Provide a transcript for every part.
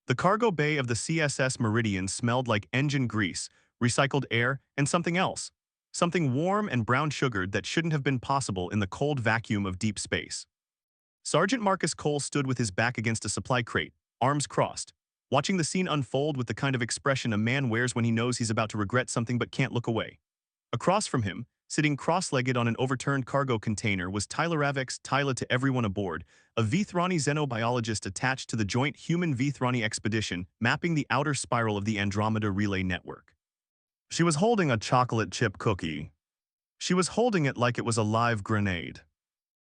The cargo bay of the CSS Meridian smelled like engine grease, recycled air, and something else. Something warm and brown-sugared that shouldn't have been possible in the cold vacuum of deep space. Sergeant Marcus Cole stood with his back against a supply crate, arms crossed, watching the scene unfold with the kind of expression a man wears when he knows he's about to regret something but can't look away. Across from him, sitting cross-legged on an overturned cargo container, was Tyler Avex, Tyla to everyone aboard, a Vithrani xenobiologist attached to the joint human-Vithrani expedition mapping the outer spiral of the Andromeda Relay Network. She was holding a chocolate chip cookie. She was holding it like it was a live grenade.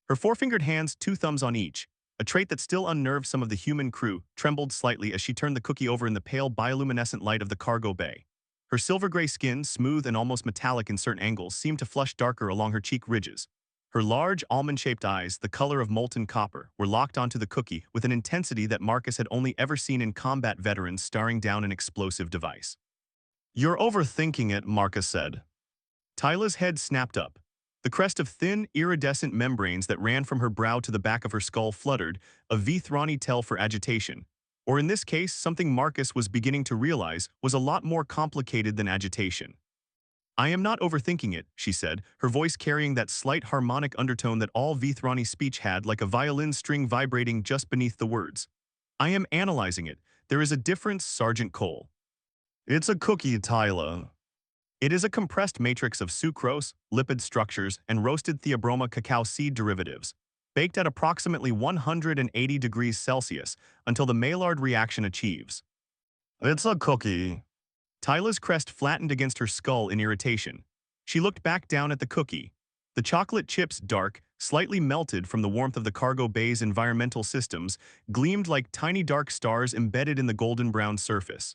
Her four-fingered hands, two thumbs on each, a trait that still unnerved some of the human crew, trembled slightly as she turned the cookie over in the pale bioluminescent light of the cargo bay. Her silver-gray skin, smooth and almost metallic in certain angles, seemed to flush darker along her cheek ridges. Her large, almond-shaped eyes, the color of molten copper, were locked onto the cookie with an intensity that Marcus had only ever seen in combat veterans staring down an explosive device. "You're overthinking it," Marcus said. Tyla's head snapped up. The crest of thin, iridescent membranes that ran from her brow to the back of her skull fluttered, a Vithrani tell for agitation. Or in this case, something Marcus was beginning to realize was a lot more complicated than agitation. "I am not overthinking it," she said, her voice carrying that slight harmonic undertone that all Vithrani speech had, like a violin string vibrating just beneath the words. "I am analyzing it. There is a difference, Sergeant Cole." "It's a cookie, Tyla." It is a compressed matrix of sucrose, lipid structures, and roasted theobroma cacao seed derivatives, baked at approximately 180 degrees Celsius until the Maillard reaction achieves. "It's a cookie." Tyla's crest flattened against her skull in irritation. She looked back down at the cookie. The chocolate chips, dark, slightly melted from the warmth of the cargo bay's environmental systems, gleamed like tiny dark stars embedded in the golden-brown surface.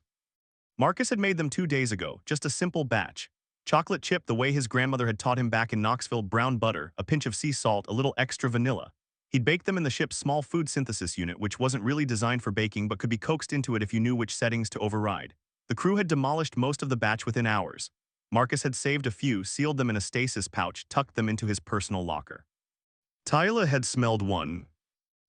Marcus had made them 2 days ago, just a simple batch. Chocolate chip the way his grandmother had taught him back in Knoxville, brown butter, a pinch of sea salt, a little extra vanilla. He'd baked them in the ship's small food synthesis unit, which wasn't really designed for baking but could be coaxed into it if you knew which settings to override. The crew had demolished most of the batch within hours. Marcus had saved a few, sealed them in a stasis pouch, tucked them into his personal locker. Tyla had smelled one.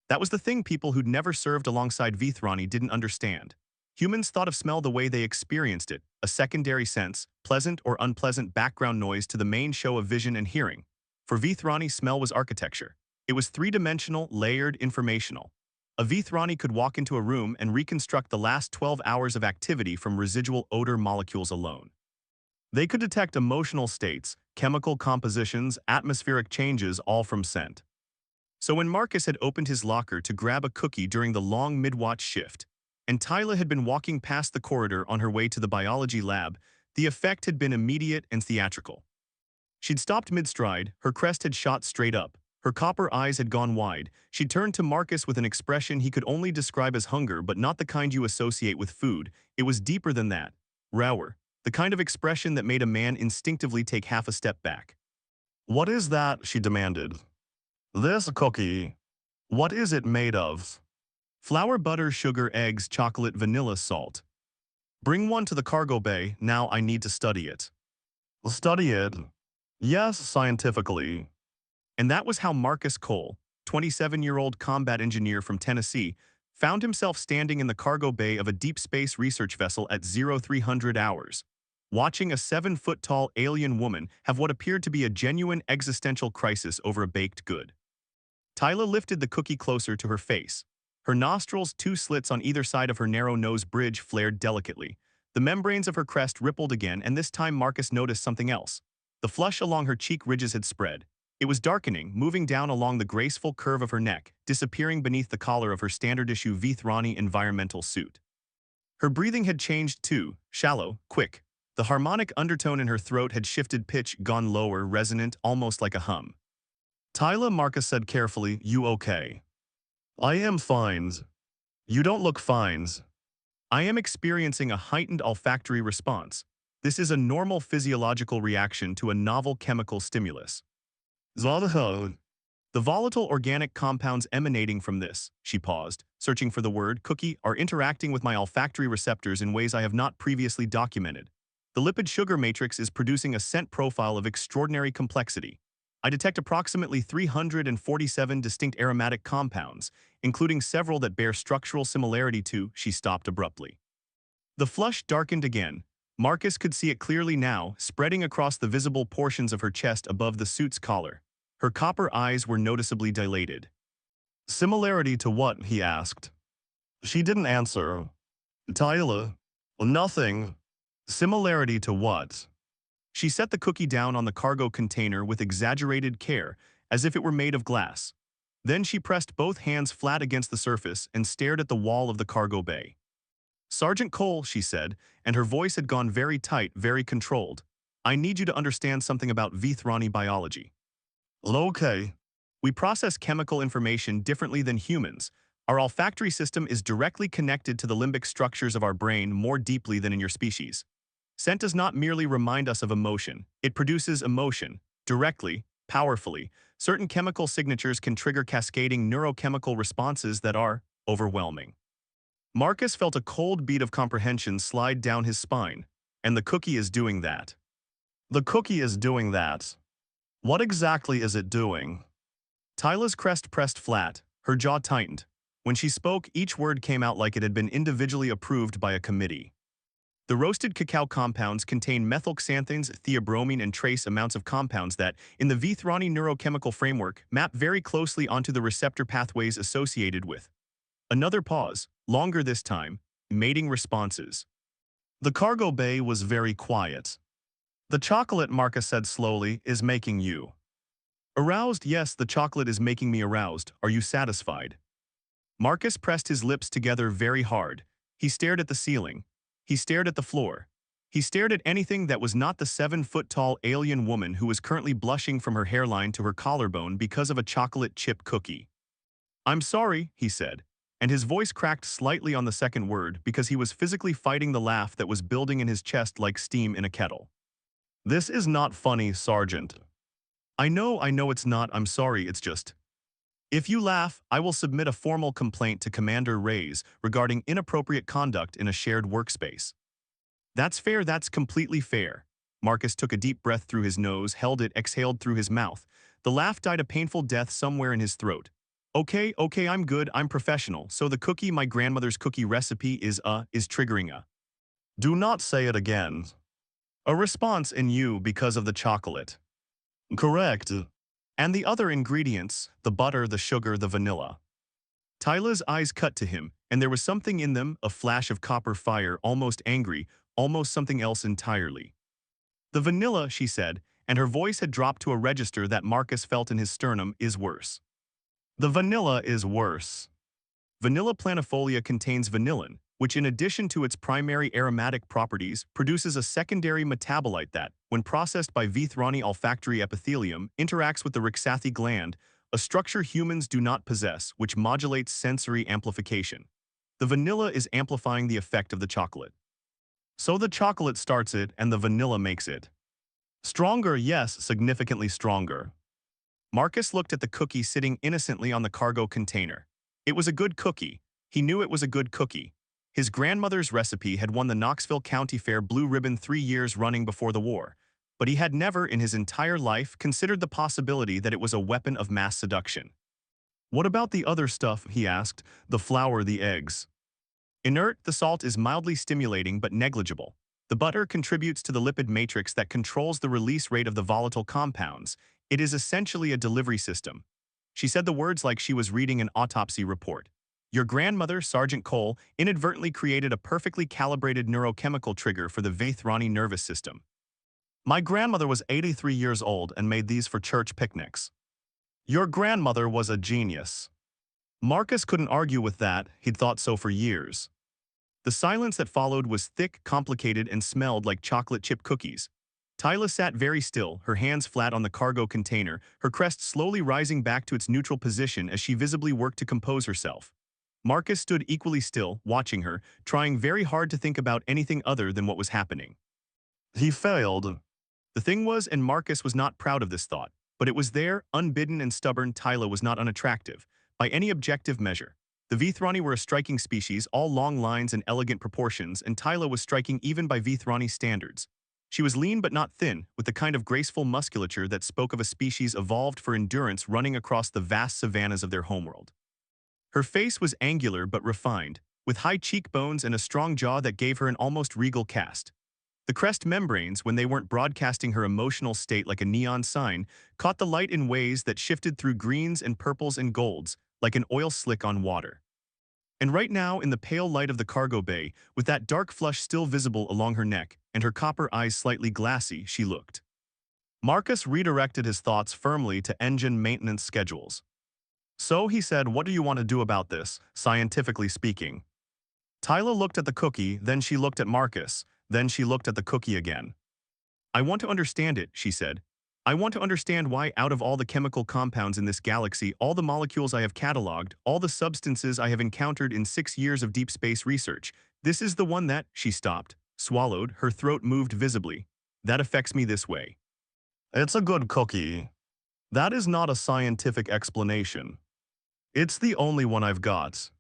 That was the thing people who'd never served alongside Vithrani didn't understand. Humans thought of smell the way they experienced it, a secondary sense, pleasant or unpleasant background noise to the main show of vision and hearing. For Vithrani, smell was architecture. It was three-dimensional, layered, informational. A Vithrani could walk into a room and reconstruct the last 12 hours of activity from residual odor molecules alone. They could detect emotional states, chemical compositions, atmospheric changes, all from scent. So when Marcus had opened his locker to grab a cookie during the long mid-watch shift, and Tyla had been walking past the corridor on her way to the biology lab, the effect had been immediate and theatrical. She'd stopped mid-stride, her crest had shot straight up, her copper eyes had gone wide. She turned to Marcus with an expression he could only describe as hunger, but not the kind you associate with food. It was deeper than that, rawer, the kind of expression that made a man instinctively take half a step back. "What is that?" she demanded. "This cookie. What is it made of?" "Flour, butter, sugar, eggs, chocolate, vanilla, salt." "Bring one to the cargo bay, now I need to study it." "Study it?" "Yes, scientifically." And that was how Marcus Cole, 27-year-old combat engineer from Tennessee, found himself standing in the cargo bay of a deep space research vessel at 0300 hours, watching a 7-foot-tall alien woman have what appeared to be a genuine existential crisis over a baked good. Tyla lifted the cookie closer to her face. Her nostrils, two slits on either side of her narrow nose bridge, flared delicately. The membranes of her crest rippled again, and this time Marcus noticed something else. The flush along her cheek ridges had spread. It was darkening, moving down along the graceful curve of her neck, disappearing beneath the collar of her standard-issue Vithrani environmental suit. Her breathing had changed too, shallow, quick. The harmonic undertone in her throat had shifted pitch, gone lower, resonant, almost like a hum. "Tyla," Marcus said carefully, "you okay?" "I am fine." "You don't look fine." "I am experiencing a heightened olfactory response. This is a normal physiological reaction to a novel chemical stimulus." "Zadaho." "The volatile organic compounds emanating from this," she paused, searching for the word, "cookie, are interacting with my olfactory receptors in ways I have not previously documented. The lipid sugar matrix is producing a scent profile of extraordinary complexity. I detect approximately 347 distinct aromatic compounds, including several that bear structural similarity to, she stopped abruptly. The flush darkened again. Marcus could see it clearly now, spreading across the visible portions of her chest above the suit's collar. Her copper eyes were noticeably dilated. Similarity to what? He asked. She didn't answer. Tyler. Nothing. Similarity to what? She set the cookie down on the cargo container with exaggerated care, as if it were made of glass. Then she pressed both hands flat against the surface and stared at the wall of the cargo bay. Sergeant Cole, she said, and her voice had gone very tight, very controlled. I need you to understand something about Vithrani biology. Okay. We process chemical information differently than humans. Our olfactory system is directly connected to the limbic structures of our brain more deeply than in your species. Scent does not merely remind us of emotion. It produces emotion, directly, powerfully. Certain chemical signatures can trigger cascading neurochemical responses that are overwhelming. Marcus felt a cold beat of comprehension slide down his spine, and the cookie is doing that. The cookie is doing that. What exactly is it doing? Tyla's crest pressed flat, her jaw tightened. When she spoke, each word came out like it had been individually approved by a committee. The roasted cacao compounds contain methylxanthines, theobromine, and trace amounts of compounds that, in the Vithrani neurochemical framework, map very closely onto the receptor pathways associated with. Another pause, longer this time, mating responses. The cargo bay was very quiet. The chocolate, Marcus said slowly, is making you aroused. Yes, the chocolate is making me aroused. Are you satisfied? Marcus pressed his lips together very hard. He stared at the ceiling. He stared at the floor. He stared at anything that was not the 7-foot-tall alien woman who was currently blushing from her hairline to her collarbone because of a chocolate chip cookie. I'm sorry, he said, and his voice cracked slightly on the second word because he was physically fighting the laugh that was building in his chest like steam in a kettle. This is not funny, Sergeant. I know it's not. I'm sorry, it's just. If you laugh, I will submit a formal complaint to Commander Reyes regarding inappropriate conduct in a shared workspace. That's fair, that's completely fair. Marcus took a deep breath through his nose, held it, exhaled through his mouth. The laugh died a painful death somewhere in his throat. Okay, I'm good, I'm professional. So the cookie, my grandmother's cookie recipe is triggering a. Do not say it again. A response in you because of the chocolate. Correct. And the other ingredients, the butter, the sugar, the vanilla. Tyla's eyes cut to him, and there was something in them, a flash of copper fire, almost angry, almost something else entirely. The vanilla, she said, and her voice had dropped to a register that Marcus felt in his sternum, is worse. The vanilla is worse. Vanilla planifolia contains vanillin, which in addition to its primary aromatic properties, produces a secondary metabolite that, when processed by Vithrani olfactory epithelium, interacts with the Rixathi gland, a structure humans do not possess, which modulates sensory amplification. The vanilla is amplifying the effect of the chocolate. So the chocolate starts it and the vanilla makes it stronger, yes, significantly stronger. Marcus looked at the cookie sitting innocently on the cargo container. It was a good cookie. He knew it was a good cookie. His grandmother's recipe had won the Knoxville County Fair Blue Ribbon 3 years running before the war, but he had never in his entire life considered the possibility that it was a weapon of mass seduction. What about the other stuff, he asked, the flour, the eggs? Inert, the salt is mildly stimulating but negligible. The butter contributes to the lipid matrix that controls the release rate of the volatile compounds. It is essentially a delivery system. She said the words like she was reading an autopsy report. Your grandmother, Sergeant Cole, inadvertently created a perfectly calibrated neurochemical trigger for the Vithrani nervous system. My grandmother was 83 years old and made these for church picnics. Your grandmother was a genius. Marcus couldn't argue with that, he'd thought so for years. The silence that followed was thick, complicated, and smelled like chocolate chip cookies. Tyla sat very still, her hands flat on the cargo container, her crest slowly rising back to its neutral position as she visibly worked to compose herself. Marcus stood equally still, watching her, trying very hard to think about anything other than what was happening. He failed. The thing was, and Marcus was not proud of this thought, but it was there, unbidden and stubborn. Tyla was not unattractive, by any objective measure. The Vithrani were a striking species, all long lines and elegant proportions, and Tyla was striking even by Vithrani standards. She was lean but not thin, with the kind of graceful musculature that spoke of a species evolved for endurance running across the vast savannas of their homeworld. Her face was angular but refined, with high cheekbones and a strong jaw that gave her an almost regal cast. The crest membranes, when they weren't broadcasting her emotional state like a neon sign, caught the light in ways that shifted through greens and purples and golds, like an oil slick on water. And right now, in the pale light of the cargo bay, with that dark flush still visible along her neck and her copper eyes slightly glassy, she looked. Marcus redirected his thoughts firmly to engine maintenance schedules. So he said, "What do you want to do about this, scientifically speaking?" Tyla looked at the cookie, then she looked at Marcus, then she looked at the cookie again. "I want to understand it," she said. "I want to understand why out of all the chemical compounds in this galaxy, all the molecules I have cataloged, all the substances I have encountered in 6 years of deep space research, this is the one that," she stopped, swallowed, her throat moved visibly, "that affects me this way." "It's a good cookie. That is not a scientific explanation. It's the only one I've got."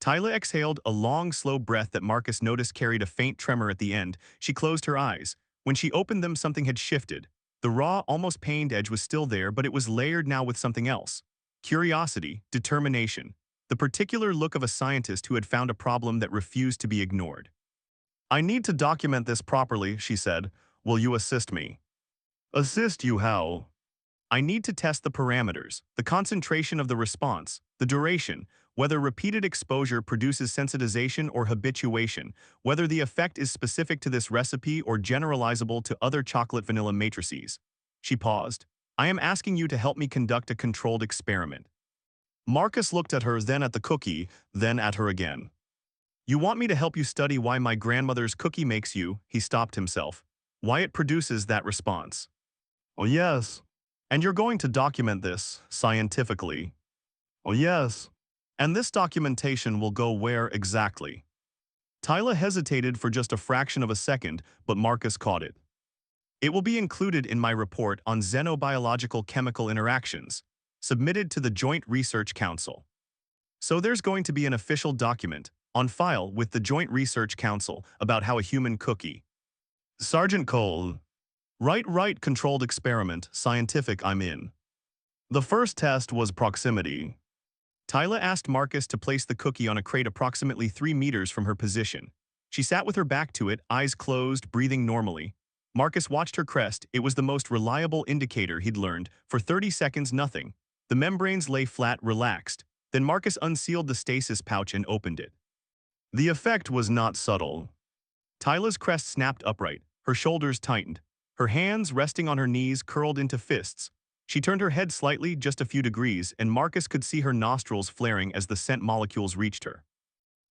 Tyla exhaled a long, slow breath that Marcus noticed carried a faint tremor at the end. She closed her eyes. When she opened them, something had shifted. The raw, almost pained edge was still there, but it was layered now with something else. Curiosity, determination, the particular look of a scientist who had found a problem that refused to be ignored. "I need to document this properly," she said. "Will you assist me?" "Assist you how?" "I need to test the parameters, the concentration of the response, the duration, whether repeated exposure produces sensitization or habituation, whether the effect is specific to this recipe or generalizable to other chocolate vanilla matrices." She paused. "I am asking you to help me conduct a controlled experiment." Marcus looked at her, then at the cookie, then at her again. "You want me to help you study why my grandmother's cookie makes you," he stopped himself, "why it produces that response." "Oh, yes." "And you're going to document this, scientifically." "Oh, yes." "And this documentation will go where exactly?" Tyla hesitated for just a fraction of a second, but Marcus caught it. "It will be included in my report on xenobiological chemical interactions, submitted to the Joint Research Council." So there's going to be an official document, on file with the Joint Research Council, about how a human cookie. Sergeant Cole. Right, controlled experiment, scientific, I'm in. The first test was proximity. Tyla asked Marcus to place the cookie on a crate approximately 3 meters from her position. She sat with her back to it, eyes closed, breathing normally. Marcus watched her crest. It was the most reliable indicator he'd learned. For 30 seconds, nothing. The membranes lay flat, relaxed. Then Marcus unsealed the stasis pouch and opened it. The effect was not subtle. Tyla's crest snapped upright. Her shoulders tightened. Her hands, resting on her knees, curled into fists. She turned her head slightly, just a few degrees, and Marcus could see her nostrils flaring as the scent molecules reached her.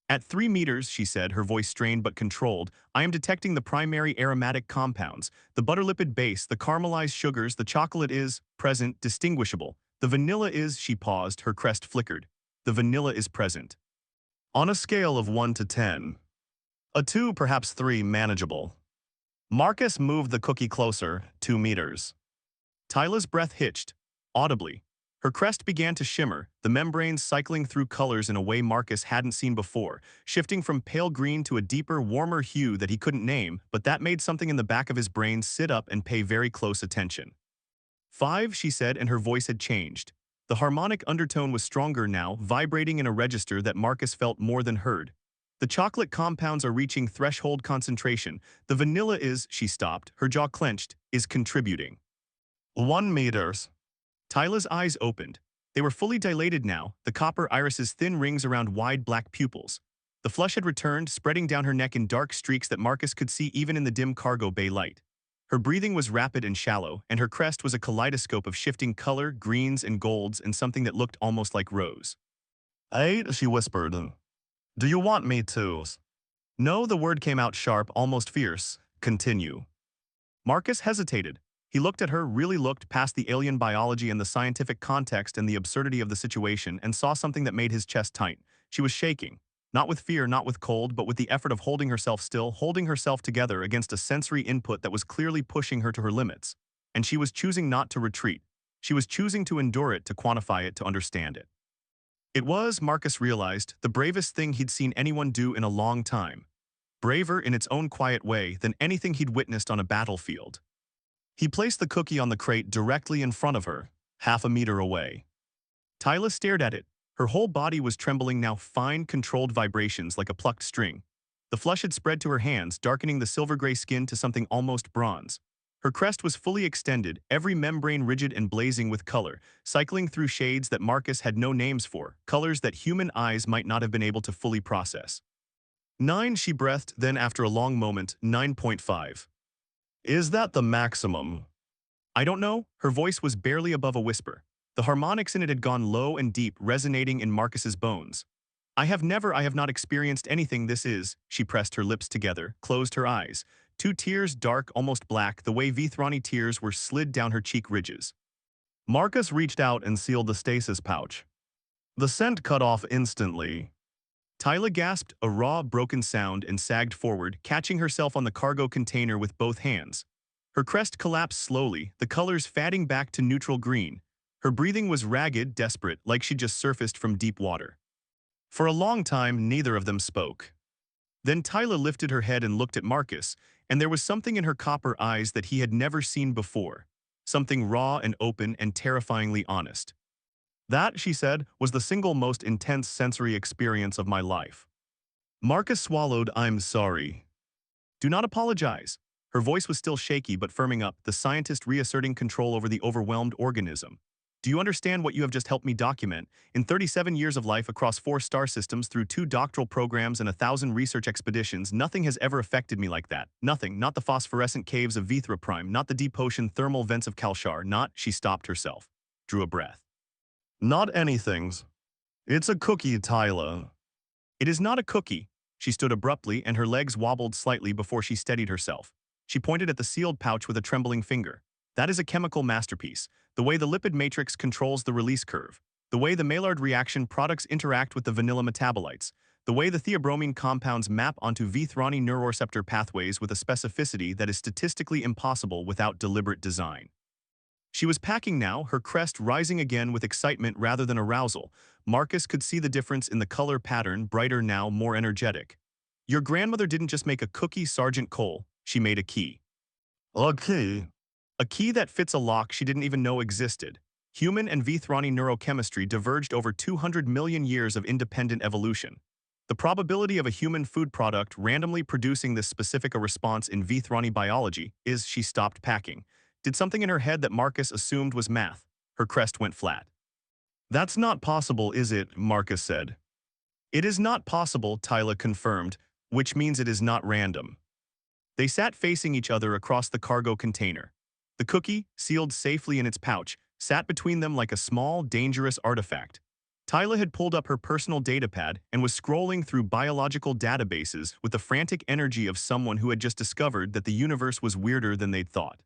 "At 3 meters," she said, her voice strained but controlled, "I am detecting the primary aromatic compounds. The butterlipid base, the caramelized sugars, the chocolate is present, distinguishable. The vanilla is," she paused, her crest flickered. "The vanilla is present. On a scale of 1 to 10. A 2, perhaps 3, manageable." Marcus moved the cookie closer, 2 meters. Tyla's breath hitched, audibly. Her crest began to shimmer, the membranes cycling through colors in a way Marcus hadn't seen before, shifting from pale green to a deeper, warmer hue that he couldn't name, but that made something in the back of his brain sit up and pay very close attention. 5, she said, and her voice had changed. The harmonic undertone was stronger now, vibrating in a register that Marcus felt more than heard. "The chocolate compounds are reaching threshold concentration. The vanilla is," she stopped, her jaw clenched, "is contributing." 1 meters. Tyla's eyes opened. They were fully dilated now, the copper iris's thin rings around wide black pupils. The flush had returned, spreading down her neck in dark streaks that Marcus could see even in the dim cargo bay light. Her breathing was rapid and shallow, and her crest was a kaleidoscope of shifting color, greens and golds, and something that looked almost like rose. 8, she whispered. "Do you want me to?" "No," the word came out sharp, almost fierce. "Continue." Marcus hesitated. He looked at her, really looked past the alien biology and the scientific context and the absurdity of the situation, and saw something that made his chest tight. She was shaking. Not with fear, not with cold, but with the effort of holding herself still, holding herself together against a sensory input that was clearly pushing her to her limits. And she was choosing not to retreat. She was choosing to endure it, to quantify it, to understand it. It was, Marcus realized, the bravest thing he'd seen anyone do in a long time. Braver in its own quiet way than anything he'd witnessed on a battlefield. He placed the cookie on the crate directly in front of her, half a meter away. Tyla stared at it. Her whole body was trembling now, fine, controlled vibrations like a plucked string. The flush had spread to her hands, darkening the silver-gray skin to something almost bronze. Her crest was fully extended, every membrane rigid and blazing with color, cycling through shades that Marcus had no names for, colors that human eyes might not have been able to fully process. 9, she breathed, then after a long moment, 9.5. Is that the maximum? I don't know. Her voice was barely above a whisper. The harmonics in it had gone low and deep, resonating in Marcus's bones. I have not experienced anything this is. She pressed her lips together, closed her eyes. Two tears, dark, almost black, the way Vithrani tears were slid down her cheek ridges. Marcus reached out and sealed the stasis pouch. The scent cut off instantly. Tyla gasped, a raw, broken sound, and sagged forward, catching herself on the cargo container with both hands. Her crest collapsed slowly, the colors fading back to neutral green. Her breathing was ragged, desperate, like she'd just surfaced from deep water. For a long time, neither of them spoke. Then Tyla lifted her head and looked at Marcus, and there was something in her copper eyes that he had never seen before. Something raw and open and terrifyingly honest. That, she said, was the single most intense sensory experience of my life. Marcus swallowed. I'm sorry. Do not apologize. Her voice was still shaky but firming up, the scientist reasserting control over the overwhelmed organism. Do you understand what you have just helped me document? In 37 years of life across 4 star systems through 2 doctoral programs and 1,000 research expeditions, nothing has ever affected me like that. Nothing, not the phosphorescent caves of Vithra Prime, not the deep ocean thermal vents of Kalshar, not, she stopped herself. Drew a breath. Not anything's. It's a cookie, Tyla. It is not a cookie. She stood abruptly and her legs wobbled slightly before she steadied herself. She pointed at the sealed pouch with a trembling finger. That is a chemical masterpiece. The way the lipid matrix controls the release curve. The way the Maillard reaction products interact with the vanilla metabolites. The way the theobromine compounds map onto Vithrani neuroreceptor pathways with a specificity that is statistically impossible without deliberate design. She was packing now, her crest rising again with excitement rather than arousal. Marcus could see the difference in the color pattern, brighter now, more energetic. Your grandmother didn't just make a cookie, Sergeant Cole. She made a key. A key? A key that fits a lock she didn't even know existed. Human and Vithrani neurochemistry diverged over 200 million years of independent evolution. The probability of a human food product randomly producing this specific a response in Vithrani biology is she stopped packing. Did something in her head that Marcus assumed was math. Her crest went flat. That's not possible, is it? Marcus said. It is not possible, Tyla confirmed, which means it is not random. They sat facing each other across the cargo container. The cookie, sealed safely in its pouch, sat between them like a small, dangerous artifact. Tyla had pulled up her personal datapad and was scrolling through biological databases with the frantic energy of someone who had just discovered that the universe was weirder than they'd thought.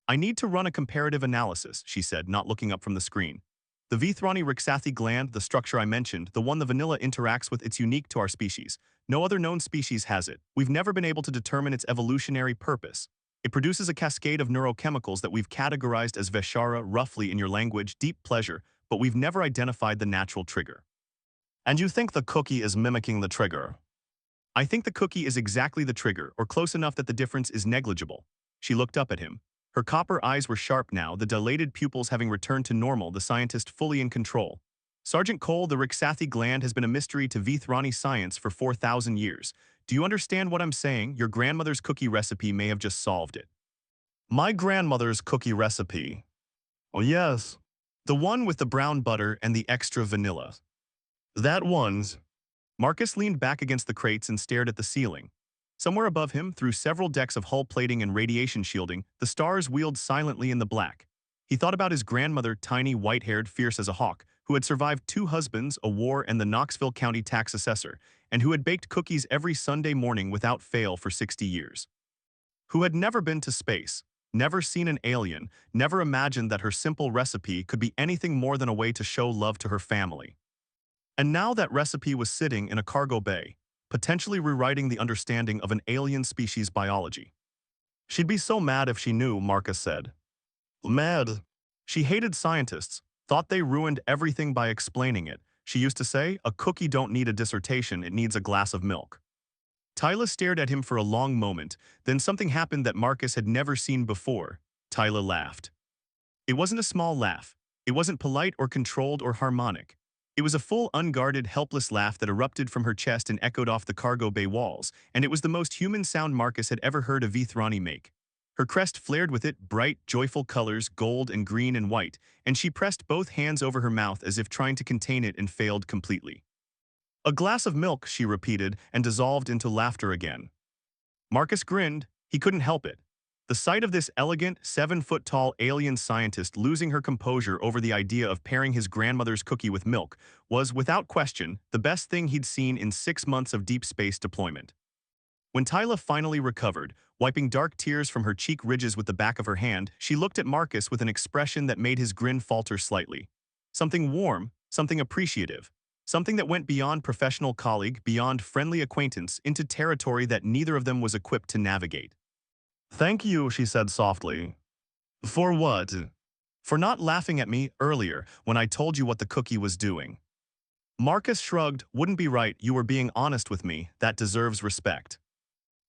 I need to run a comparative analysis, she said, not looking up from the screen. The Vithrani Rixathi gland, the structure I mentioned, the one the vanilla interacts with, it's unique to our species. No other known species has it. We've never been able to determine its evolutionary purpose. It produces a cascade of neurochemicals that we've categorized as Veshara, roughly in your language, deep pleasure, but we've never identified the natural trigger. And you think the cookie is mimicking the trigger? I think the cookie is exactly the trigger, or close enough that the difference is negligible. She looked up at him. Her copper eyes were sharp now, the dilated pupils having returned to normal, the scientist fully in control. Sergeant Cole, the Rixathi gland has been a mystery to Vithrani science for 4,000 years. Do you understand what I'm saying? Your grandmother's cookie recipe may have just solved it. My grandmother's cookie recipe? Oh yes. The one with the brown butter and the extra vanilla. That one's. Marcus leaned back against the crates and stared at the ceiling. Somewhere above him, through several decks of hull plating and radiation shielding, the stars wheeled silently in the black. He thought about his grandmother, tiny, white-haired, fierce as a hawk, who had survived 2 husbands, a war, and the Knoxville County tax assessor, and who had baked cookies every Sunday morning without fail for 60 years. Who had never been to space, never seen an alien, never imagined that her simple recipe could be anything more than a way to show love to her family. And now that recipe was sitting in a cargo bay, potentially rewriting the understanding of an alien species' biology. She'd be so mad if she knew, Marcus said. Mad? She hated scientists, thought they ruined everything by explaining it. She used to say, a cookie don't need a dissertation, it needs a glass of milk. Tyla stared at him for a long moment, then something happened that Marcus had never seen before. Tyla laughed. It wasn't a small laugh. It wasn't polite or controlled or harmonic. It was a full, unguarded, helpless laugh that erupted from her chest and echoed off the cargo bay walls, and it was the most human sound Marcus had ever heard a Vithrani make. Her crest flared with it, bright, joyful colors, gold and green and white, and she pressed both hands over her mouth as if trying to contain it and failed completely. "A glass of milk," she repeated, and dissolved into laughter again. Marcus grinned. He couldn't help it. The sight of this elegant, 7-foot-tall alien scientist losing her composure over the idea of pairing his grandmother's cookie with milk was, without question, the best thing he'd seen in 6 months of deep space deployment. When Tyla finally recovered, wiping dark tears from her cheek ridges with the back of her hand, she looked at Marcus with an expression that made his grin falter slightly. Something warm, something appreciative, something that went beyond professional colleague, beyond friendly acquaintance, into territory that neither of them was equipped to navigate. "Thank you," she said softly. "For what?" "For not laughing at me earlier when I told you what the cookie was doing." Marcus shrugged. "Wouldn't be right, you were being honest with me, that deserves respect."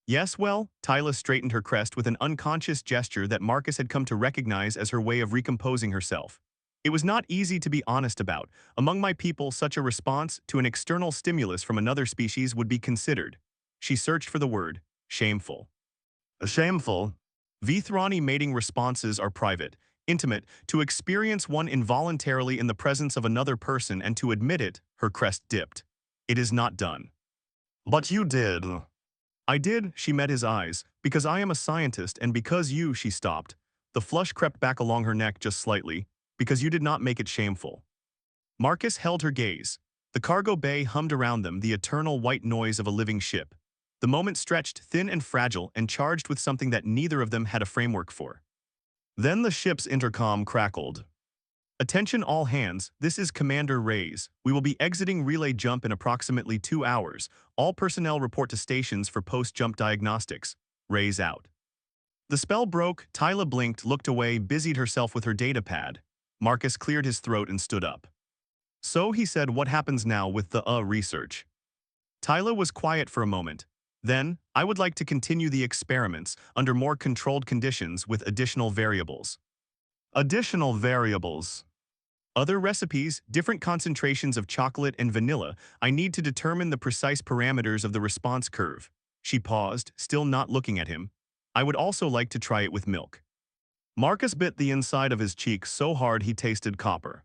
"Yes, well," Tyla straightened her crest with an unconscious gesture that Marcus had come to recognize as her way of recomposing herself. "It was not easy to be honest about. Among my people, such a response to an external stimulus from another species would be considered." She searched for the word, "shameful." "Shameful?" Vithrani mating responses are private, intimate. To experience one involuntarily in the presence of another person and to admit it, her crest dipped. "It is not done." "But you did." "I did," she met his eyes, "because I am a scientist and because you," she stopped. The flush crept back along her neck just slightly, "because you did not make it shameful." Marcus held her gaze. The cargo bay hummed around them, the eternal white noise of a living ship. The moment stretched, thin and fragile, and charged with something that neither of them had a framework for. Then the ship's intercom crackled. "Attention all hands, this is Commander Reyes. We will be exiting relay jump in approximately 2 hours. All personnel report to stations for post-jump diagnostics. Reyes out." The spell broke. Tyla blinked, looked away, busied herself with her datapad. Marcus cleared his throat and stood up. "So," he said, "what happens now with the research?" Tyla was quiet for a moment. "Then, I would like to continue the experiments under more controlled conditions with additional variables." "Additional variables?" "Other recipes, different concentrations of chocolate and vanilla. I need to determine the precise parameters of the response curve." She paused, still not looking at him. "I would also like to try it with milk." Marcus bit the inside of his cheek so hard he tasted copper.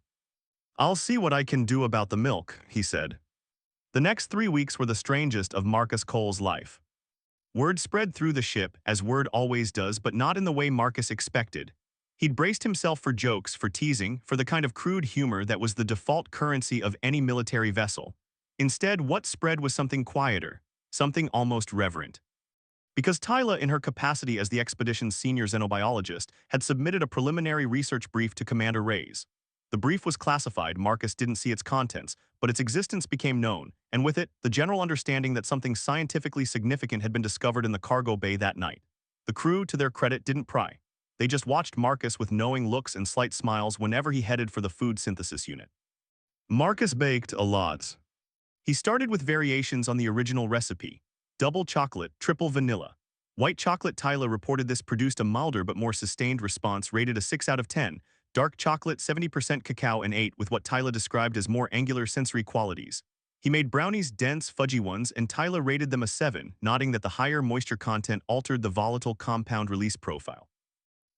"I'll see what I can do about the milk," he said. The next 3 weeks were the strangest of Marcus Cole's life. Word spread through the ship, as word always does, but not in the way Marcus expected. He'd braced himself for jokes, for teasing, for the kind of crude humor that was the default currency of any military vessel. Instead, what spread was something quieter, something almost reverent. Because Tyla, in her capacity as the expedition's senior xenobiologist, had submitted a preliminary research brief to Commander Reyes. The brief was classified. Marcus didn't see its contents, but its existence became known, and with it, the general understanding that something scientifically significant had been discovered in the cargo bay that night. The crew, to their credit, didn't pry. They just watched Marcus with knowing looks and slight smiles whenever he headed for the food synthesis unit. Marcus baked a lot. He started with variations on the original recipe: double chocolate, triple vanilla. White chocolate. Tyla reported this produced a milder but more sustained response, rated a 6 out of 10. Dark chocolate, 70% cacao, and 8 with what Tyla described as more angular sensory qualities. He made brownies, dense, fudgy ones, and Tyla rated them a 7, noting that the higher moisture content altered the volatile compound release profile.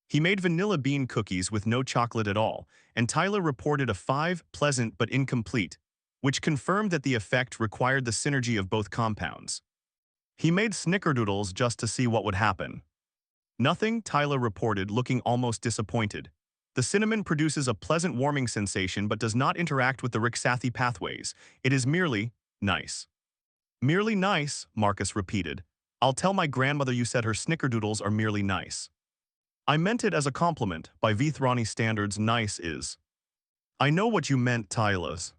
He made vanilla bean cookies with no chocolate at all, and Tyla reported a 5, pleasant but incomplete, which confirmed that the effect required the synergy of both compounds. He made snickerdoodles just to see what would happen. Nothing, Tyla reported, looking almost disappointed. The cinnamon produces a pleasant warming sensation but does not interact with the Rixathi pathways. It is merely nice. "Merely nice," Marcus repeated. "I'll tell my grandmother you said her snickerdoodles are merely nice." "I meant it as a compliment. By Vithrani standards, nice is." "I know what you meant, Tylas."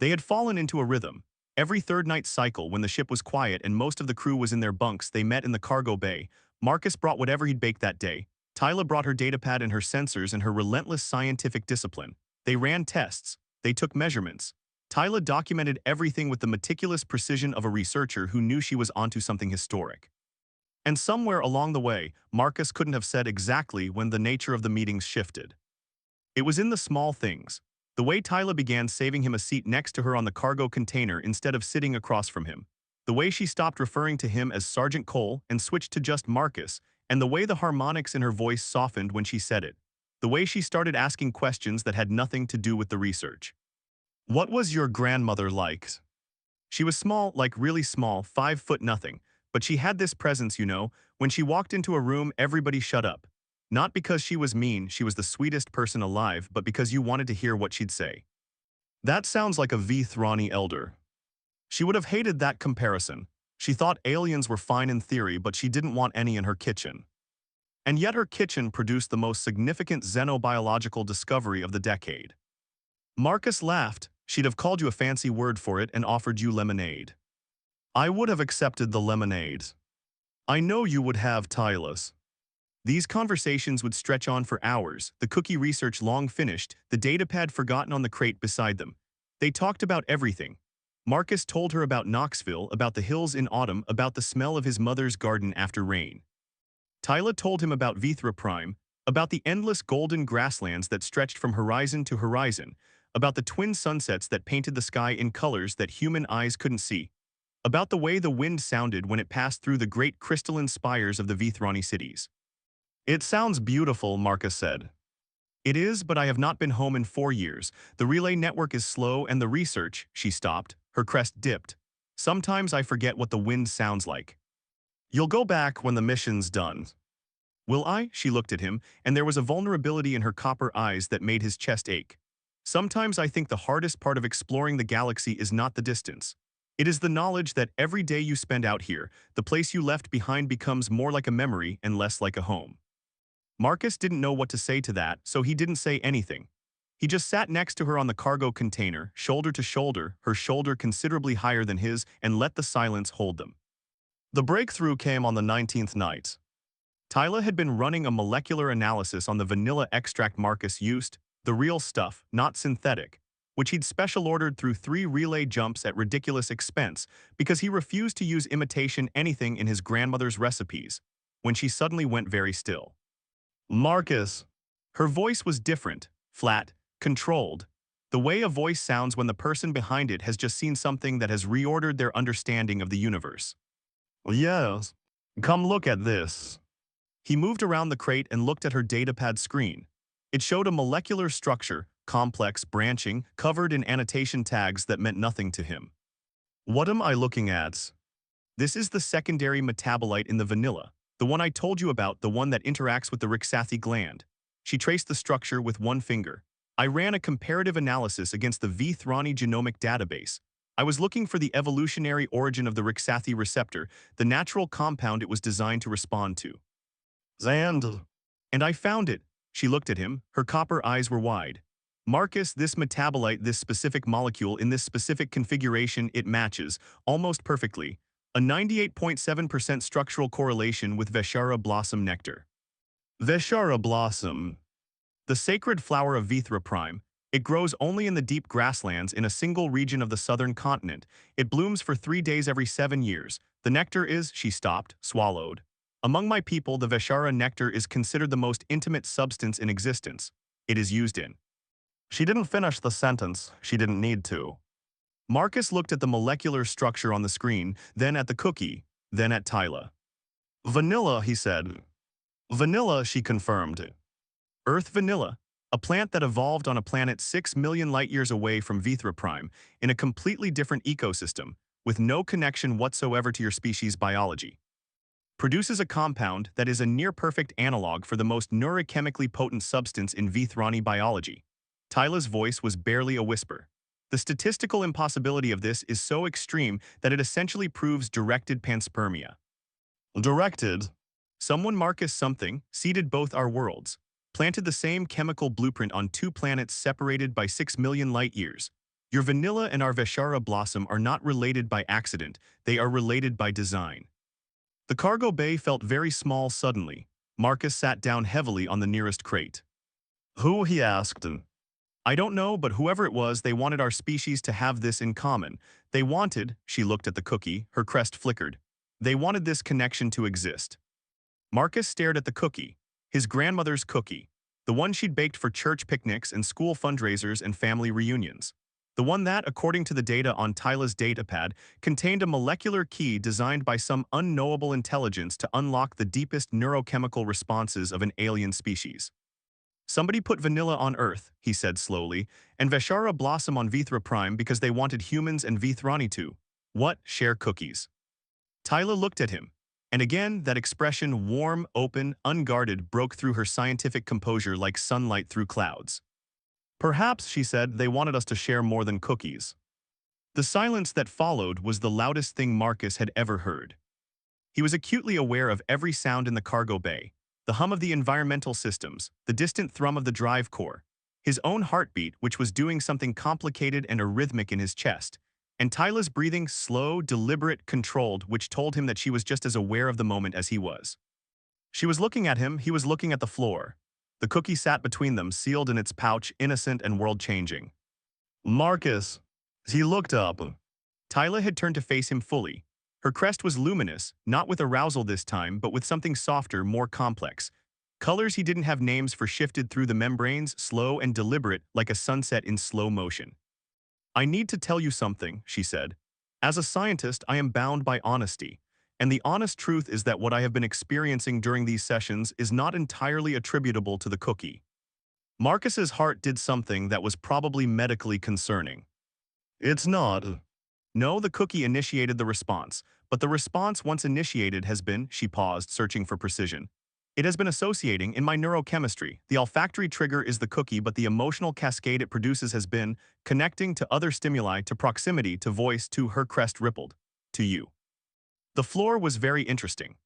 They had fallen into a rhythm. Every third night cycle, when the ship was quiet and most of the crew was in their bunks, they met in the cargo bay. Marcus brought whatever he'd baked that day. Tyla brought her datapad and her sensors and her relentless scientific discipline. They ran tests. They took measurements. Tyla documented everything with the meticulous precision of a researcher who knew she was onto something historic. And somewhere along the way, Marcus couldn't have said exactly when the nature of the meetings shifted. It was in the small things. The way Tyla began saving him a seat next to her on the cargo container instead of sitting across from him. The way she stopped referring to him as Sergeant Cole and switched to just Marcus, and the way the harmonics in her voice softened when she said it. The way she started asking questions that had nothing to do with the research. What was your grandmother like? She was small, like really small, 5 foot nothing, but she had this presence, you know. When she walked into a room, everybody shut up. Not because she was mean, she was the sweetest person alive, but because you wanted to hear what she'd say. That sounds like a Vithrani elder. She would have hated that comparison. She thought aliens were fine in theory, but she didn't want any in her kitchen. And yet her kitchen produced the most significant xenobiological discovery of the decade. Marcus laughed. She'd have called you a fancy word for it and offered you lemonade. I would have accepted the lemonade. I know you would have, Tylas. These conversations would stretch on for hours, the cookie research long finished, the datapad forgotten on the crate beside them. They talked about everything. Marcus told her about Knoxville, about the hills in autumn, about the smell of his mother's garden after rain. Tyla told him about Vithra Prime, about the endless golden grasslands that stretched from horizon to horizon, about the twin sunsets that painted the sky in colors that human eyes couldn't see, about the way the wind sounded when it passed through the great crystalline spires of the Vithrani cities. It sounds beautiful, Marcus said. It is, but I have not been home in 4 years. The relay network is slow and the research, she stopped, her crest dipped. Sometimes I forget what the wind sounds like. You'll go back when the mission's done. Will I? She looked at him, and there was a vulnerability in her copper eyes that made his chest ache. Sometimes I think the hardest part of exploring the galaxy is not the distance. It is the knowledge that every day you spend out here, the place you left behind becomes more like a memory and less like a home. Marcus didn't know what to say to that, so he didn't say anything. He just sat next to her on the cargo container, shoulder to shoulder, her shoulder considerably higher than his, and let the silence hold them. The breakthrough came on the 19th night. Tyla had been running a molecular analysis on the vanilla extract Marcus used, the real stuff, not synthetic, which he'd special ordered through 3 relay jumps at ridiculous expense because he refused to use imitation anything in his grandmother's recipes, when she suddenly went very still. Marcus. Her voice was different, flat, controlled, the way a voice sounds when the person behind it has just seen something that has reordered their understanding of the universe. Yes. Come look at this. He moved around the crate and looked at her datapad screen. It showed a molecular structure, complex, branching, covered in annotation tags that meant nothing to him. What am I looking at? This is the secondary metabolite in the vanilla, the one I told you about, the one that interacts with the Rixathi gland. She traced the structure with one finger. I ran a comparative analysis against the Vithrani genomic database. I was looking for the evolutionary origin of the Rixathi receptor, the natural compound it was designed to respond to. And I found it. She looked at him, her copper eyes were wide. Marcus, this metabolite, this specific molecule, in this specific configuration, it matches, almost perfectly, a 98.7% structural correlation with Veshara blossom nectar. Veshara blossom. The sacred flower of Vithra Prime. It grows only in the deep grasslands in a single region of the southern continent. It blooms for 3 days every 7 years. The nectar is, she stopped, swallowed. Among my people, the Veshara nectar is considered the most intimate substance in existence. It is used in. She didn't finish the sentence. She didn't need to. Marcus looked at the molecular structure on the screen, then at the cookie, then at Tyla. Vanilla, he said. Vanilla, she confirmed. Earth vanilla, a plant that evolved on a planet 6 million light-years away from Vithra Prime, in a completely different ecosystem, with no connection whatsoever to your species' biology. Produces a compound that is a near-perfect analog for the most neurochemically potent substance in Vithrani biology. Tyla's voice was barely a whisper. The statistical impossibility of this is so extreme that it essentially proves directed panspermia. Directed? Someone Marcus something, seeded both our worlds, planted the same chemical blueprint on 2 planets separated by 6 million light-years. Your vanilla and our Veshara blossom are not related by accident, they are related by design. The cargo bay felt very small suddenly. Marcus sat down heavily on the nearest crate. Who, he asked. I don't know, but whoever it was, they wanted our species to have this in common. They wanted, she looked at the cookie, her crest flickered. They wanted this connection to exist. Marcus stared at the cookie, his grandmother's cookie. The one she'd baked for church picnics and school fundraisers and family reunions. The one that, according to the data on Tyla's datapad, contained a molecular key designed by some unknowable intelligence to unlock the deepest neurochemical responses of an alien species. Somebody put vanilla on Earth, he said slowly, and Veshara blossom on Vithra Prime because they wanted humans and Vithrani to. What? Share cookies. Tyla looked at him, and again that expression, warm, open, unguarded, broke through her scientific composure like sunlight through clouds. Perhaps, she said, they wanted us to share more than cookies. The silence that followed was the loudest thing Marcus had ever heard. He was acutely aware of every sound in the cargo bay, the hum of the environmental systems, the distant thrum of the drive core, his own heartbeat, which was doing something complicated and arrhythmic in his chest, and Tyla's breathing, slow, deliberate, controlled, which told him that she was just as aware of the moment as he was. She was looking at him, he was looking at the floor. The cookie sat between them, sealed in its pouch, innocent and world-changing. Marcus. He looked up. Tyla had turned to face him fully. Her crest was luminous, not with arousal this time, but with something softer, more complex. Colors he didn't have names for shifted through the membranes, slow and deliberate, like a sunset in slow motion. I need to tell you something, she said. As a scientist, I am bound by honesty. And the honest truth is that what I have been experiencing during these sessions is not entirely attributable to the cookie. Marcus's heart did something that was probably medically concerning. It's not. No, the cookie initiated the response, but the response once initiated has been, she paused, searching for precision. It has been associating in my neurochemistry. The olfactory trigger is the cookie, but the emotional cascade it produces has been connecting to other stimuli, to proximity, to voice, to her crest rippled, to you. The floor was very interesting.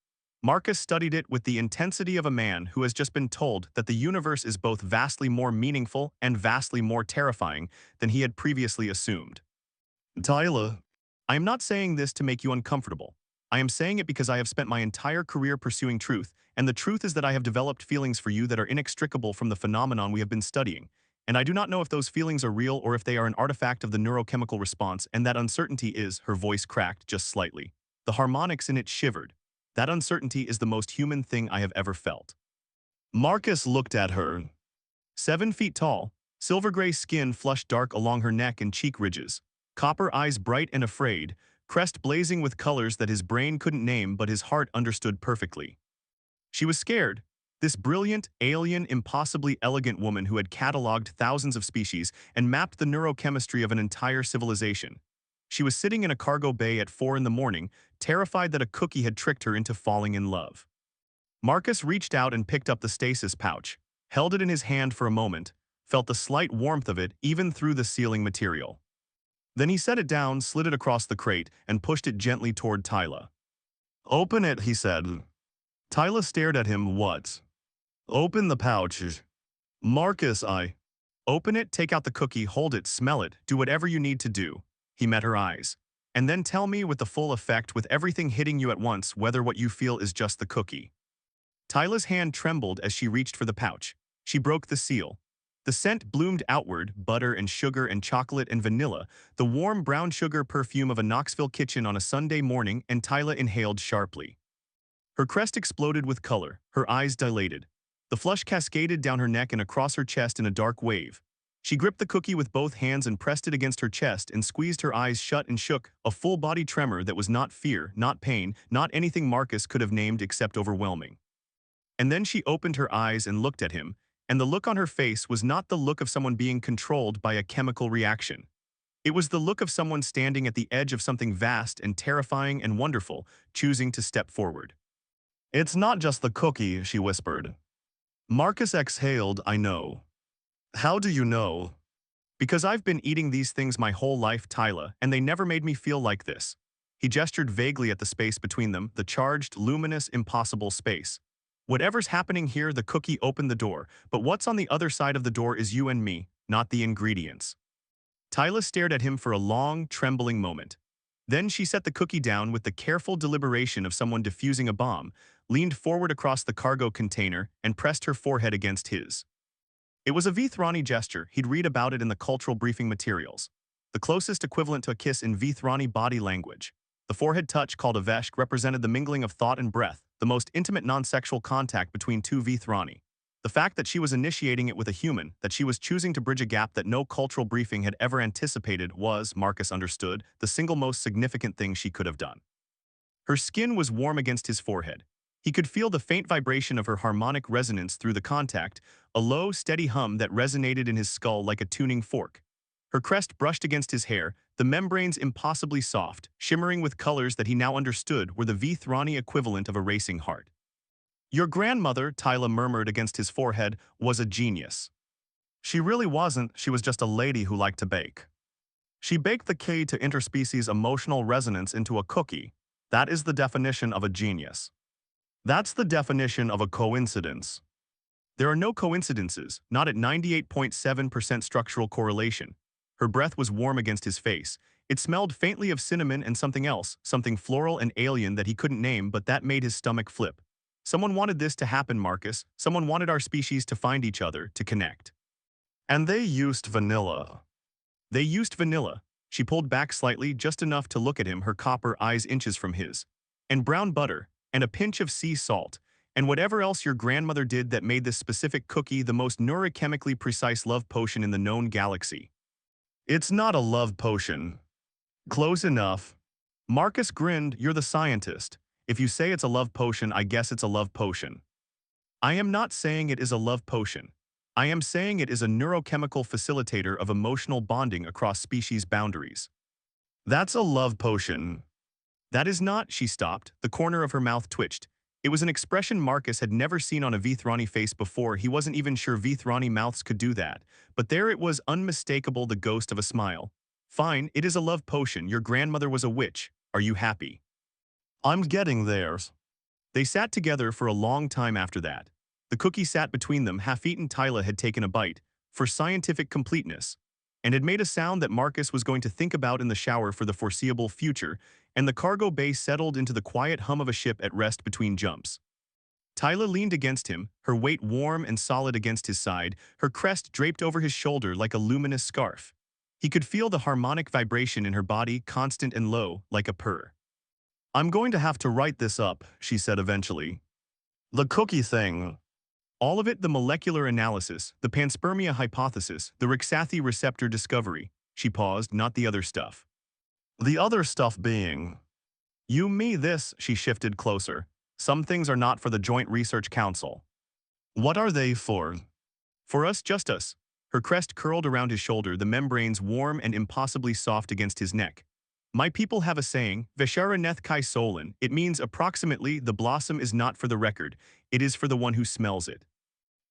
Marcus studied it with the intensity of a man who has just been told that the universe is both vastly more meaningful and vastly more terrifying than he had previously assumed. Tyla, I am not saying this to make you uncomfortable. I am saying it because I have spent my entire career pursuing truth, and the truth is that I have developed feelings for you that are inextricable from the phenomenon we have been studying, and I do not know if those feelings are real or if they are an artifact of the neurochemical response, and that uncertainty is, her voice cracked just slightly. The harmonics in it shivered. That uncertainty is the most human thing I have ever felt. Marcus looked at her. 7 feet tall, silver-gray skin flushed dark along her neck and cheek ridges, copper eyes bright and afraid, crest blazing with colors that his brain couldn't name but his heart understood perfectly. She was scared. This brilliant, alien, impossibly elegant woman who had catalogued thousands of species and mapped the neurochemistry of an entire civilization. She was sitting in a cargo bay at 4 in the morning, terrified that a cookie had tricked her into falling in love. Marcus reached out and picked up the stasis pouch, held it in his hand for a moment, felt the slight warmth of it even through the sealing material. Then he set it down, slid it across the crate, and pushed it gently toward Tyla. Open it, he said. Tyla stared at him. What? Open the pouch. Marcus, Open it, take out the cookie, hold it, smell it, do whatever you need to do. He met her eyes. And then tell me with the full effect, with everything hitting you at once, whether what you feel is just the cookie. Tyla's hand trembled as she reached for the pouch. She broke the seal. The scent bloomed outward, butter and sugar and chocolate and vanilla, the warm brown sugar perfume of a Knoxville kitchen on a Sunday morning, and Tyla inhaled sharply. Her crest exploded with color, her eyes dilated. The flush cascaded down her neck and across her chest in a dark wave. She gripped the cookie with both hands and pressed it against her chest and squeezed her eyes shut and shook, a full-body tremor that was not fear, not pain, not anything Marcus could have named except overwhelming. And then she opened her eyes and looked at him, and the look on her face was not the look of someone being controlled by a chemical reaction. It was the look of someone standing at the edge of something vast and terrifying and wonderful, choosing to step forward. It's not just the cookie, she whispered. Marcus exhaled. I know. How do you know? Because I've been eating these things my whole life, Tyla, and they never made me feel like this. He gestured vaguely at the space between them, the charged, luminous, impossible space. Whatever's happening here, the cookie opened the door, but what's on the other side of the door is you and me, not the ingredients. Tyla stared at him for a long, trembling moment. Then she set the cookie down with the careful deliberation of someone defusing a bomb, leaned forward across the cargo container, and pressed her forehead against his. It was a Vithrani gesture. He'd read about it in the cultural briefing materials. The closest equivalent to a kiss in Vithrani body language. The forehead touch, called a veshk, represented the mingling of thought and breath, the most intimate non-sexual contact between two Vithrani. The fact that she was initiating it with a human, that she was choosing to bridge a gap that no cultural briefing had ever anticipated was, Marcus understood, the single most significant thing she could have done. Her skin was warm against his forehead. He could feel the faint vibration of her harmonic resonance through the contact, a low, steady hum that resonated in his skull like a tuning fork. Her crest brushed against his hair, the membranes impossibly soft, shimmering with colors that he now understood were the Vithrani equivalent of a racing heart. Your grandmother, Tyla murmured against his forehead, was a genius. She really wasn't, she was just a lady who liked to bake. She baked the key to interspecies emotional resonance into a cookie. That is the definition of a genius. That's the definition of a coincidence. There are no coincidences, not at 98.7% structural correlation. Her breath was warm against his face. It smelled faintly of cinnamon and something else, something floral and alien that he couldn't name, but that made his stomach flip. Someone wanted this to happen, Marcus. Someone wanted our species to find each other, to connect. And they used vanilla. They used vanilla. She pulled back slightly, just enough to look at him, her copper eyes inches from his. And brown butter, and a pinch of sea salt, and whatever else your grandmother did that made this specific cookie the most neurochemically precise love potion in the known galaxy. It's not a love potion. Close enough. Marcus grinned. You're the scientist. If you say it's a love potion, I guess it's a love potion. I am not saying it is a love potion. I am saying it is a neurochemical facilitator of emotional bonding across species boundaries. That's a love potion. That is not, she stopped. The corner of her mouth twitched. It was an expression Marcus had never seen on a Vithrani face before. He wasn't even sure Vithrani mouths could do that. But there it was, unmistakable, the ghost of a smile. Fine, it is a love potion. Your grandmother was a witch. Are you happy? I'm getting there. They sat together for a long time after that. The cookie sat between them. Half-eaten Tyla had taken a bite, for scientific completeness, and had made a sound that Marcus was going to think about in the shower for the foreseeable future, and the cargo bay settled into the quiet hum of a ship at rest between jumps. Tyla leaned against him, her weight warm and solid against his side, her crest draped over his shoulder like a luminous scarf. He could feel the harmonic vibration in her body, constant and low, like a purr. I'm going to have to write this up, she said eventually. The cookie thing. All of it, the molecular analysis, the panspermia hypothesis, the Rixathi receptor discovery. She paused, not the other stuff. The other stuff being. You, me, this, she shifted closer. Some things are not for the Joint Research Council. What are they for? For us, just us. Her crest curled around his shoulder, the membranes warm and impossibly soft against his neck. My people have a saying, Veshara neth kai solin. It means approximately, the blossom is not for the record, it is for the one who smells it.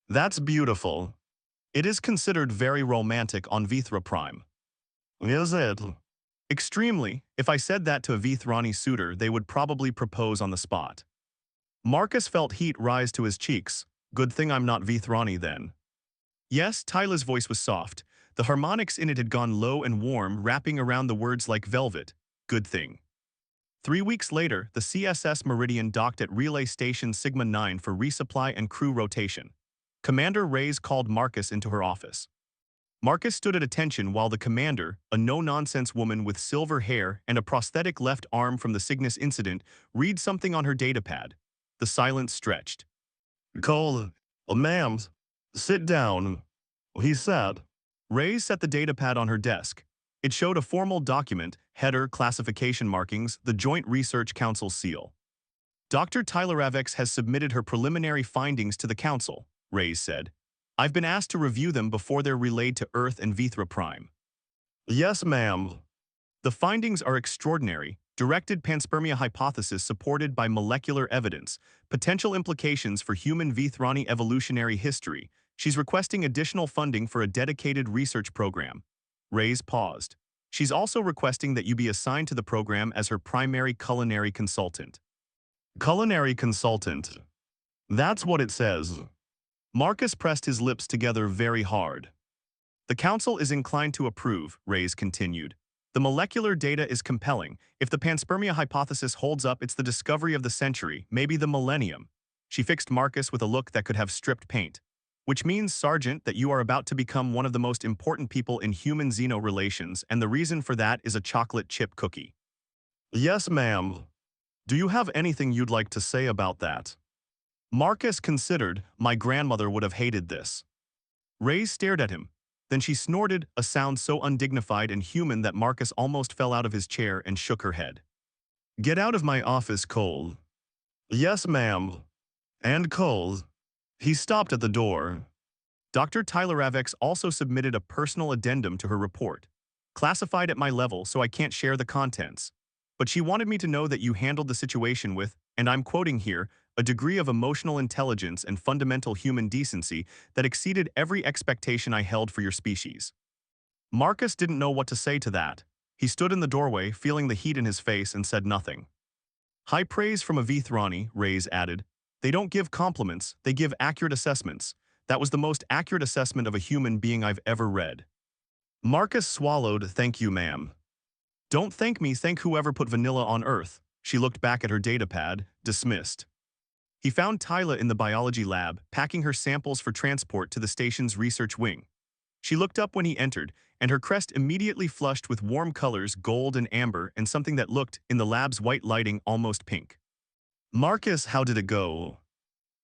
That's beautiful. It is considered very romantic on Vithra Prime. Is it? Extremely. If I said that to a Vithrani suitor, they would probably propose on the spot. Marcus felt heat rise to his cheeks. Good thing I'm not Vithrani then. Yes, Tyla's voice was soft. The harmonics in it had gone low and warm, wrapping around the words like velvet. Good thing. 3 weeks later, the CSS Meridian docked at Relay Station Sigma 9 for resupply and crew rotation. Commander Reyes called Marcus into her office. Marcus stood at attention while the commander, a no-nonsense woman with silver hair and a prosthetic left arm from the Cygnus incident, read something on her datapad. The silence stretched. Cole, ma'am, sit down, he said. Reyes set the datapad on her desk. It showed a formal document, header, classification markings, the Joint Research Council seal. Dr. Tyler-Avex has submitted her preliminary findings to the Council, Reyes said. I've been asked to review them before they're relayed to Earth and Vithra Prime. Yes, ma'am. The findings are extraordinary. Directed panspermia hypothesis supported by molecular evidence. Potential implications for human Vithrani evolutionary history. She's requesting additional funding for a dedicated research program. Reyes paused. She's also requesting that you be assigned to the program as her primary culinary consultant. Culinary consultant. That's what it says. Marcus pressed his lips together very hard. The Council is inclined to approve, Reyes continued. The molecular data is compelling. If the panspermia hypothesis holds up, it's the discovery of the century, maybe the millennium. She fixed Marcus with a look that could have stripped paint. Which means, Sergeant, that you are about to become one of the most important people in human-xeno relations, and the reason for that is a chocolate chip cookie. Yes, ma'am. Do you have anything you'd like to say about that? Marcus considered, my grandmother would have hated this. Ray stared at him. Then she snorted, a sound so undignified and human that Marcus almost fell out of his chair and shook her head. Get out of my office, Cole. Yes, ma'am. And Cole. He stopped at the door. Dr. Tyler Avex also submitted a personal addendum to her report. Classified at my level, so I can't share the contents. But she wanted me to know that you handled the situation with, and I'm quoting here, a degree of emotional intelligence and fundamental human decency that exceeded every expectation I held for your species. Marcus didn't know what to say to that. He stood in the doorway, feeling the heat in his face, and said nothing. High praise from a Vithrani, Reyes added. They don't give compliments, they give accurate assessments. That was the most accurate assessment of a human being I've ever read. Marcus swallowed, thank you, ma'am. Don't thank me, thank whoever put vanilla on Earth. She looked back at her datapad, dismissed. He found Tyla in the biology lab, packing her samples for transport to the station's research wing. She looked up when he entered, and her crest immediately flushed with warm colors, gold and amber, and something that looked, in the lab's white lighting, almost pink. Marcus, how did it go?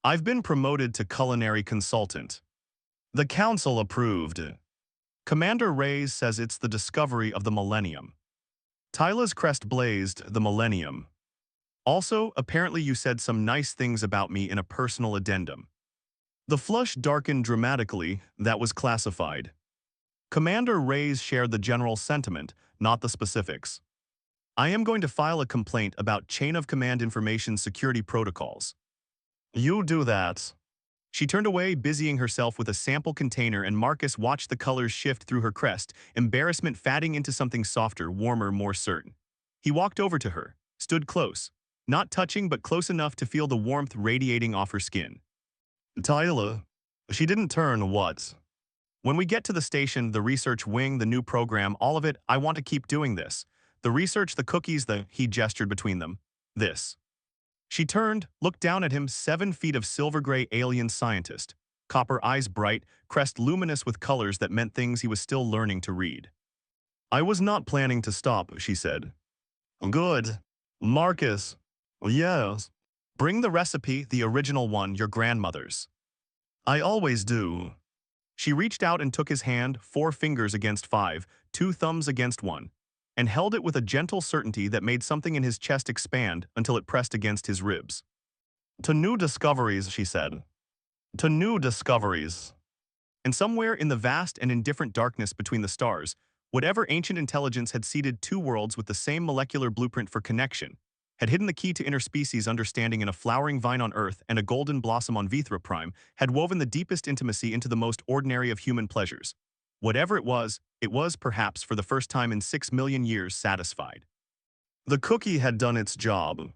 I've been promoted to culinary consultant. The council approved. Commander Reyes says it's the discovery of the millennium. Tyla's crest blazed, the millennium. Also, apparently you said some nice things about me in a personal addendum. The flush darkened dramatically, that was classified. Commander Reyes shared the general sentiment, not the specifics. I am going to file a complaint about chain of command information security protocols. You do that. She turned away, busying herself with a sample container, and Marcus watched the colors shift through her crest, embarrassment fading into something softer, warmer, more certain. He walked over to her, stood close. Not touching but close enough to feel the warmth radiating off her skin. Tyla. She didn't turn what? When we get to the station, the research wing, the new program, all of it, I want to keep doing this. The research, the cookies, he gestured between them. This. She turned, looked down at him, 7 feet of silver-gray alien scientist. Copper eyes bright, crest luminous with colors that meant things he was still learning to read. I was not planning to stop, she said. Good. Marcus. Yes. Bring the recipe, the original one, your grandmother's. I always do. She reached out and took his hand, 4 fingers against 5, 2 thumbs against 1, and held it with a gentle certainty that made something in his chest expand until it pressed against his ribs. To new discoveries, she said. To new discoveries. And somewhere in the vast and indifferent darkness between the stars, whatever ancient intelligence had seeded 2 worlds with the same molecular blueprint for connection, had hidden the key to interspecies understanding in a flowering vine on Earth and a golden blossom on Vithra Prime, had woven the deepest intimacy into the most ordinary of human pleasures. Whatever it was, perhaps for the first time in 6 million years, satisfied. The cookie had done its job.